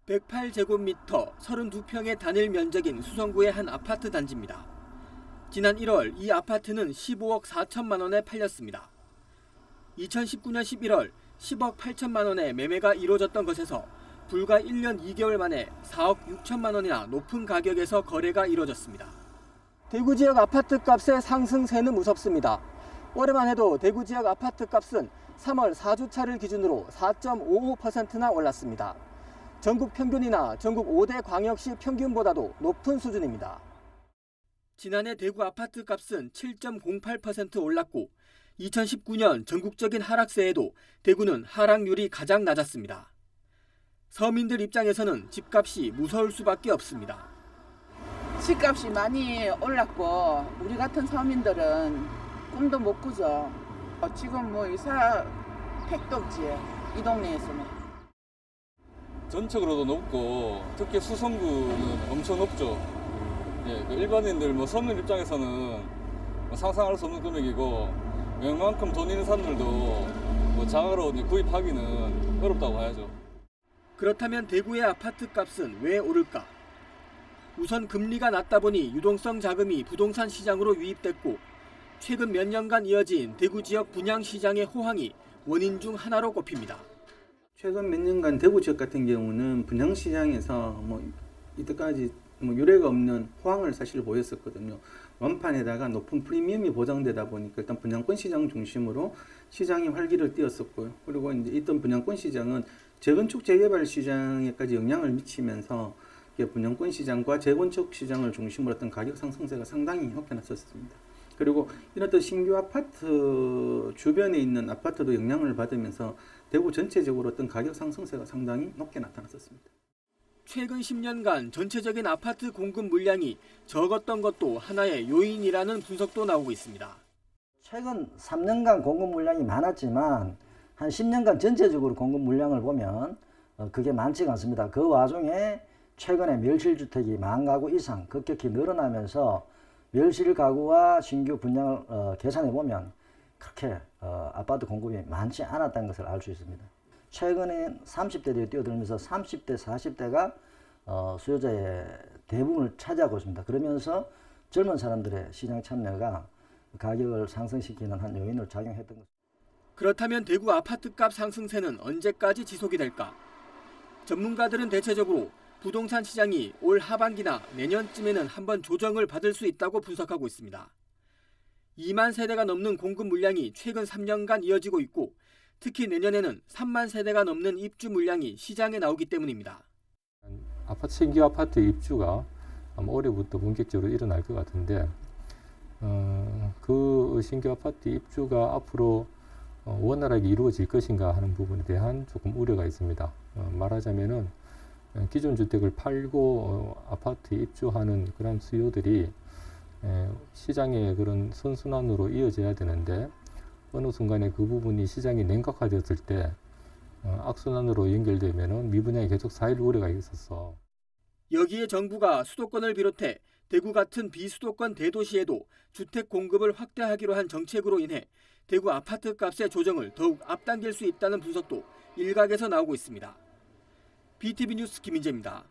108제곱미터 32평의 단일 면적인 수성구의 한 아파트 단지입니다. 지난 1월 이 아파트는 15억 4천만 원에 팔렸습니다. 2019년 11월 10억 8천만 원에 매매가 이루어졌던 것에서 불과 1년 2개월 만에 4억 6천만 원이나 높은 가격에서 거래가 이루어졌습니다. 대구 지역 아파트 값의 상승세는 무섭습니다. 올해만 해도 대구 지역 아파트 값은 3월 4주차를 기준으로 4.55%나 올랐습니다. 전국 평균이나 전국 5대 광역시 평균보다도 높은 수준입니다. 지난해 대구 아파트 값은 7.08% 올랐고 2019년 전국적인 하락세에도 대구는 하락률이 가장 낮았습니다. 서민들 입장에서는 집값이 무서울 수밖에 없습니다. 집값이 많이 올랐고 우리 같은 서민들은 꿈도 못 꾸죠. 지금 뭐 이사 택도 없지, 이 동네에서는. 전적으로도 높고 특히 수성구는 엄청 높죠. 예, 일반인들 서민 입장에서는 상상할 수 없는 금액이고 웬만큼 돈 있는 사람들도 자가로 구입하기는 어렵다고 봐야죠. 그렇다면 대구의 아파트 값은 왜 오를까? 우선 금리가 낮다 보니 유동성 자금이 부동산 시장으로 유입됐고 최근 몇 년간 이어진 대구 지역 분양 시장의 호황이 원인 중 하나로 꼽힙니다. 최근 몇 년간 대구 지역 같은 경우는 분양시장에서 이때까지 유례가 없는 호황을 사실 보였었거든요. 원판에다가 높은 프리미엄이 보장되다 보니까 일단 분양권 시장 중심으로 시장이 활기를 띠었었고요. 그리고 이제 있던 분양권 시장은 재건축 재개발 시장에까지 영향을 미치면서 분양권 시장과 재건축 시장을 중심으로 어떤 가격 상승세가 상당히 나타났었습니다. 그리고 이런 또 신규 아파트 주변에 있는 아파트도 영향을 받으면서 대구 전체적으로 어떤 가격 상승세가 상당히 높게 나타났었습니다. 최근 10년간 전체적인 아파트 공급 물량이 적었던 것도 하나의 요인이라는 분석도 나오고 있습니다. 최근 3년간 공급 물량이 많았지만 한 10년간 전체적으로 공급 물량을 보면 그게 많지가 않습니다. 그 와중에 최근에 멸실주택이 10,000가구 이상 급격히 늘어나면서 멸실 가구와 신규 분양을 계산해 보면 그렇게 아파트 공급이 많지 않았다는 것을 알 수 있습니다. 최근에 30대들이 뛰어들면서 30대, 40대가 수요자의 대부분을 차지하고 있습니다. 그러면서 젊은 사람들의 시장 참여가 가격을 상승시키는 한 요인으로 작용했던 것입니다. 그렇다면 대구 아파트값 상승세는 언제까지 지속이 될까? 전문가들은 대체적으로 부동산 시장이 올 하반기나 내년쯤에는 한번 조정을 받을 수 있다고 분석하고 있습니다. 2만 세대가 넘는 공급 물량이 최근 3년간 이어지고 있고 특히 내년에는 3만 세대가 넘는 입주 물량이 시장에 나오기 때문입니다. 신규 아파트 입주가 아마 올해부터 본격적으로 일어날 것 같은데 그 신규 아파트 입주가 앞으로 원활하게 이루어질 것인가 하는 부분에 대한 조금 우려가 있습니다. 말하자면은 기존 주택을 팔고 아파트에 입주하는 그런 수요들이 시장의 그런 선순환으로 이어져야 되는데 어느 순간에 그 부분이 시장이 냉각화되었을 때 악순환으로 연결되면은 미분양이 계속 쌓일 우려가 있었어. 여기에 정부가 수도권을 비롯해 대구 같은 비수도권 대도시에도 주택 공급을 확대하기로 한 정책으로 인해 대구 아파트 값의 조정을 더욱 앞당길 수 있다는 분석도 일각에서 나오고 있습니다. BTV 뉴스 김민재입니다.